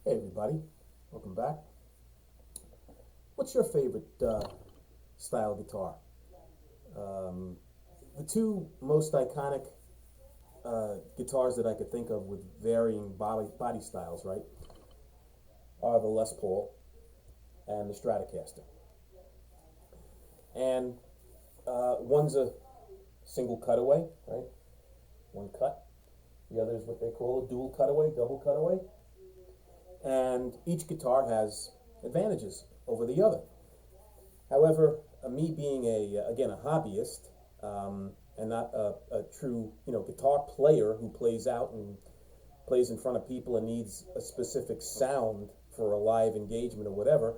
Hey everybody, welcome back. What's your favorite style guitar? Um, the two most iconic guitars that I could think of with varying body styles, right, are the Les Paul and the Stratocaster. And one's a single cutaway, right, one cut. The other is what they call a dual cutaway, double cutaway. And each guitar has advantages over the other. However, me being again a hobbyist and not a true guitar player who plays out and plays in front of people and needs a specific sound for a live engagement or whatever,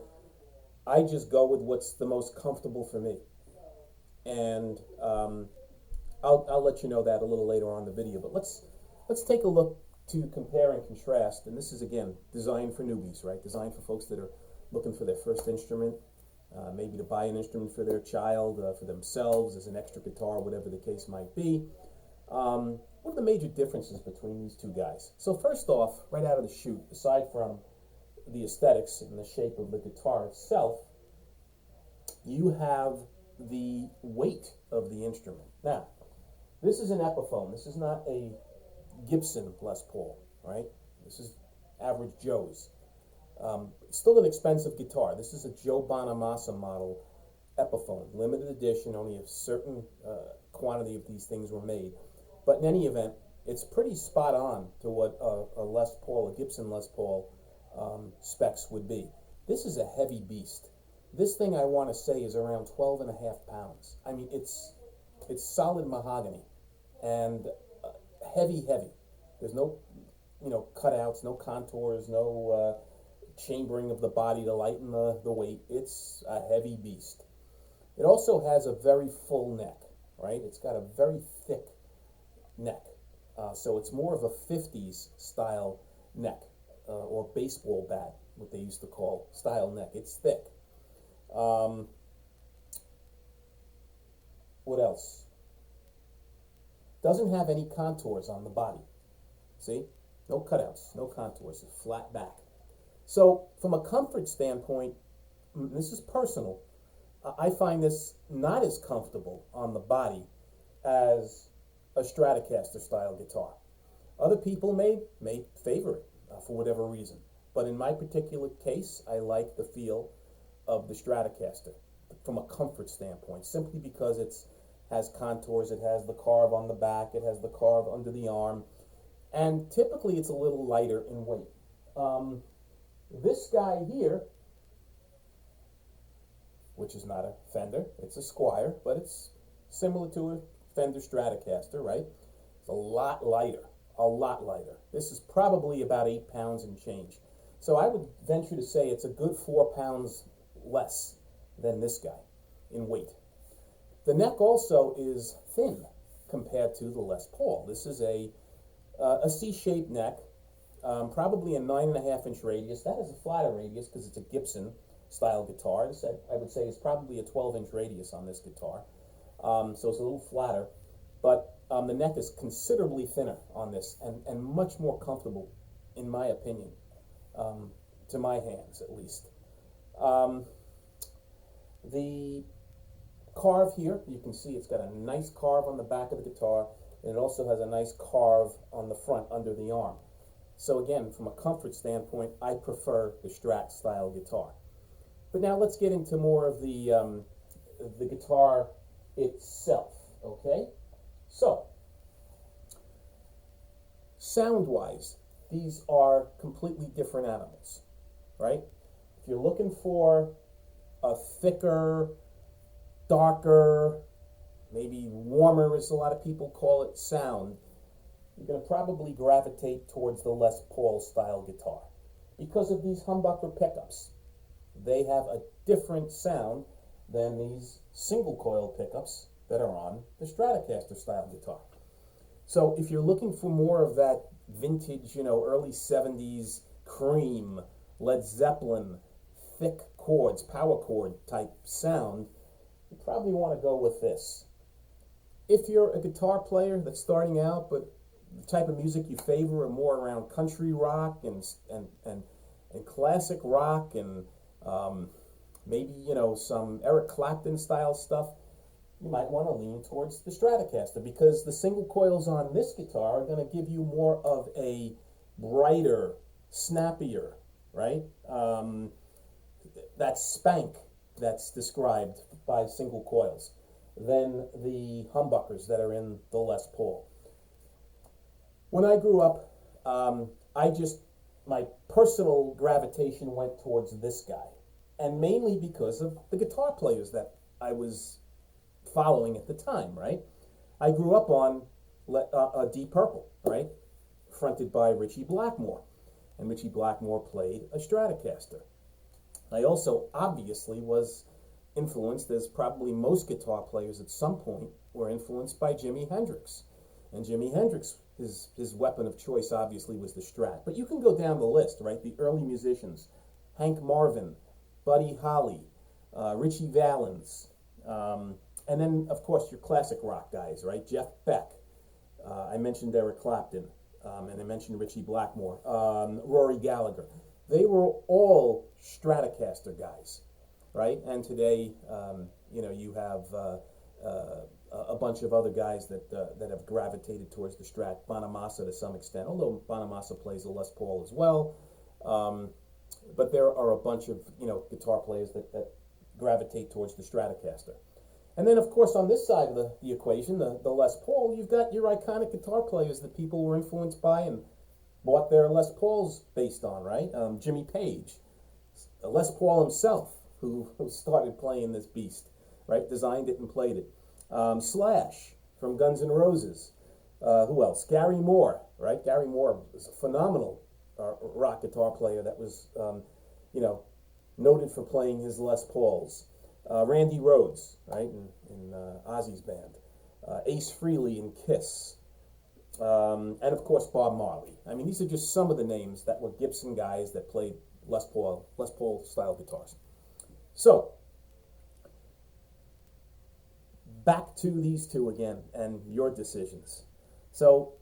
I just go with what's the most comfortable for me. And I'll let you know that a little later on in the video. But let's take a look to compare and contrast. And this is again designed for newbies, right? Designed for folks that are looking for their first instrument, maybe to buy an instrument for their child, for themselves, as an extra guitar, whatever the case might be. What are the major differences between these two guys? So first off, right out of the chute, aside from the aesthetics and the shape of the guitar itself, you have the weight of the instrument. Now, this is an Epiphone. This is not a Gibson Les Paul, right? This is average Joe's. Still an expensive guitar. This is a Joe Bonamassa model Epiphone, limited edition. Only a certain quantity of these things were made. But in any event, it's pretty spot on to what a Les Paul, a Gibson Les Paul specs would be. This is a heavy beast. This thing I want to say is around 12 and a half pounds. I mean, it's solid mahogany and heavy. There's no cutouts, no contours, no chambering of the body to lighten the weight. It's a heavy beast. It also has a very full neck, right? It's got a very thick neck. So it's more of a 50s style neck, or baseball bat, what they used to call style neck. It's thick. What else? Doesn't have any contours on the body. See? No cutouts, no contours, it's flat back. So from a comfort standpoint, this is personal, I find this not as comfortable on the body as a Stratocaster style guitar. Other people may favor it for whatever reason, but in my particular case, I like the feel of the Stratocaster from a comfort standpoint, simply because it has contours, it has the carve on the back, it has the carve under the arm, and typically it's a little lighter in weight. This guy here, which is not a Fender, it's a Squier, but it's similar to a Fender Stratocaster, right? It's a lot lighter, a lot lighter. This is probably about 8 pounds and change. So I would venture to say it's a good 4 pounds less than this guy in weight. The neck also is thin compared to the Les Paul. This is a C-shaped neck, probably a 9.5-inch radius. That is a flatter radius because it's a Gibson style guitar. This, I would say, is probably a 12-inch radius on this guitar. So it's a little flatter, but the neck is considerably thinner on this and much more comfortable, in my opinion, to my hands at least. The carve here, you can see it's got a nice carve on the back of the guitar, and it also has a nice carve on the front under the arm. So again, from a comfort standpoint, I prefer the Strat style guitar. But now let's get into more of the guitar itself, okay? So, sound-wise, these are completely different animals, right? If you're looking for a thicker, darker, maybe warmer, as a lot of people call it, sound, you're going to probably gravitate towards the Les Paul style guitar because of these humbucker pickups. They have a different sound than these single coil pickups that are on the Stratocaster style guitar. So if you're looking for more of that vintage, early 70s Cream, Led Zeppelin, thick chords, power chord type sound, you probably want to go with this. If you're a guitar player that's starting out, but the type of music you favor are more around country rock and and classic rock and maybe, you know, some Eric Clapton style stuff, you might want to lean towards the Stratocaster, because the single coils on this guitar are going to give you more of a brighter, snappier, right? That spank that's described by single coils than the humbuckers that are in the Les Paul. When I grew up, my personal gravitation went towards this guy, and mainly because of the guitar players that I was following at the time, right? I grew up on Deep Purple, right? Fronted by Ritchie Blackmore, and Ritchie Blackmore played a Stratocaster. I also obviously was influenced, as probably most guitar players at some point were influenced, by Jimi Hendrix. And Jimi Hendrix, his weapon of choice obviously was the Strat. But you can go down the list, right? The early musicians, Hank Marvin, Buddy Holly, Ritchie Valens, and then, of course, your classic rock guys, right? Jeff Beck. I mentioned Eric Clapton, and I mentioned Ritchie Blackmore, Rory Gallagher. They were all Stratocaster guys, right? And today, you know, you have a bunch of other guys that have gravitated towards the Strat. Bonamassa to some extent, although Bonamassa plays a Les Paul as well. But there are a bunch of, you know, guitar players that gravitate towards the Stratocaster. And then, of course, on this side of the equation, the Les Paul, you've got your iconic guitar players that people were influenced by and bought their Les Pauls based on, right? Jimmy Page, Les Paul himself, who started playing this beast, right? Designed it and played it. Slash from Guns N' Roses. Who else? Gary Moore, right? Gary Moore was a phenomenal rock guitar player that was, you know, noted for playing his Les Pauls. Randy Rhoads, right, in Ozzy's band. Ace Frehley in Kiss. And, of course, Bob Marley. I mean, these are just some of the names that were Gibson guys that played Les Paul style guitars. So, back to these two again and your decisions. So,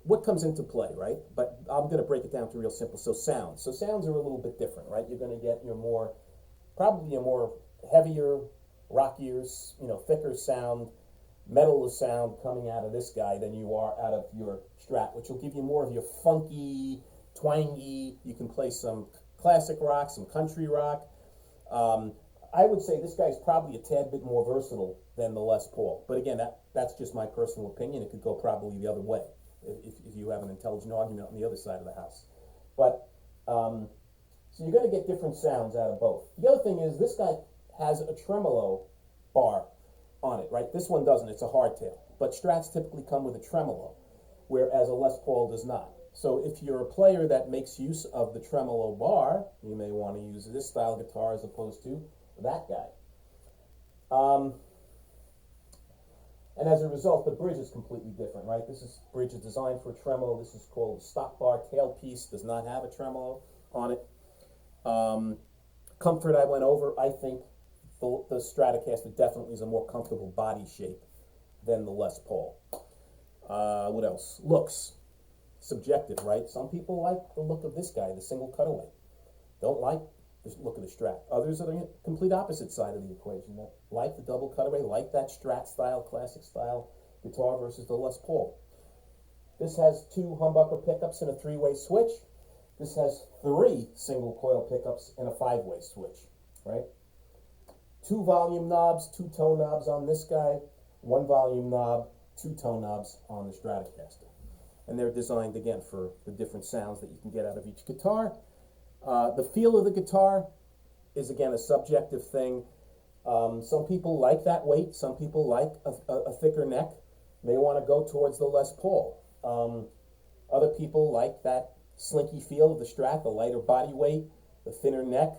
what comes into play, right? But I'm going to break it down to real simple. So, sounds. So, sounds are a little bit different, right? You're going to get probably a more heavier, rockier, you know, thicker sound, metal sound coming out of this guy than you are out of your Strat, which will give you more of your funky, twangy. You can play some classic rock, some country rock. I would say this guy's probably a tad bit more versatile than the Les Paul. But again, that's just my personal opinion. It could go probably the other way if you have an intelligent argument on the other side of the house. But so you're going to get different sounds out of both. The other thing is this guy has a tremolo bar on it, right? This one doesn't. It's a hardtail. But Strats typically come with a tremolo, whereas a Les Paul does not. So if you're a player that makes use of the tremolo bar, you may want to use this style guitar as opposed to that guy. And as a result, the bridge is completely different, right? This bridge is designed for a tremolo. This is called a stock bar tailpiece. Does not have a tremolo on it. Comfort I went over. I think the Stratocaster definitely is a more comfortable body shape than the Les Paul. What else? Looks. Subjective, right? Some people like the look of this guy, the single cutaway. Don't like the look of the Strat. Others are the complete opposite side of the equation. That like the double cutaway, like that Strat style, classic style guitar versus the Les Paul. This has 2 humbucker pickups and a 3-way switch. This has 3 single coil pickups and a 5-way switch, right? 2 volume knobs, 2 tone knobs on this guy, 1 volume knob, 2 tone knobs on the Stratocaster. And they're designed, again, for the different sounds that you can get out of each guitar. The feel of the guitar is, again, a subjective thing. Some people like that weight. Some people like a thicker neck. They want to go towards the Les Paul. Other people like that slinky feel of the Strat, the lighter body weight, the thinner neck.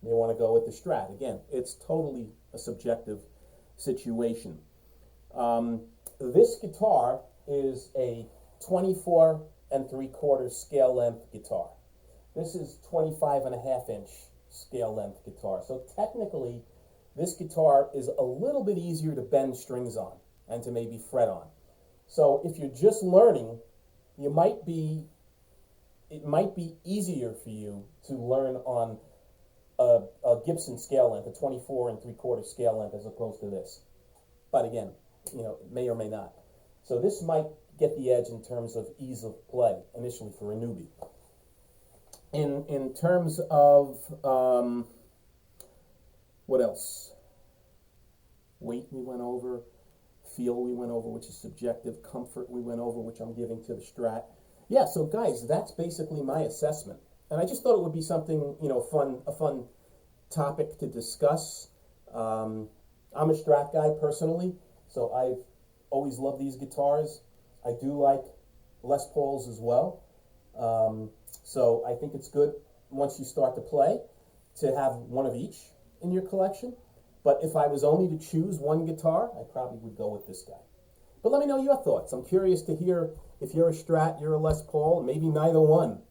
They want to go with the Strat. Again, it's totally a subjective situation. This guitar is a 24 3/4 scale length guitar. This is 25.5-inch scale length guitar. So technically, this guitar is a little bit easier to bend strings on and to maybe fret on. So if you're just learning, you might be it might be easier for you to learn on a Gibson scale length, a 24 3/4 scale length, as opposed to this. But again, it may or may not. So this might get the edge in terms of ease of play initially for a newbie. In terms of what else? Weight we went over, feel we went over, which is subjective, comfort we went over, which I'm giving to the Strat. Yeah, so guys, that's basically my assessment. And I just thought it would be something, a fun topic to discuss. I'm a Strat guy personally, so I've always loved these guitars. I do like Les Pauls as well. So I think it's good once you start to play to have one of each in your collection. But if I was only to choose one guitar, I probably would go with this guy. But let me know your thoughts. I'm curious to hear if you're a Strat, you're a Les Paul, maybe neither one,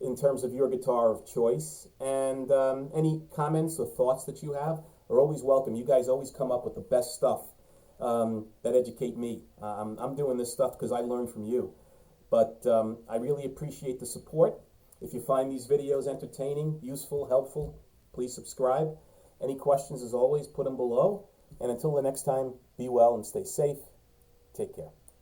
in terms of your guitar of choice. And any comments or thoughts that you have are always welcome. You guys always come up with the best stuff that educate me. I'm doing this stuff because I learned from you. But I really appreciate the support. If you find these videos entertaining, useful, helpful, please subscribe. Any questions, as always, put them below. And until the next time, be well and stay safe. Take care.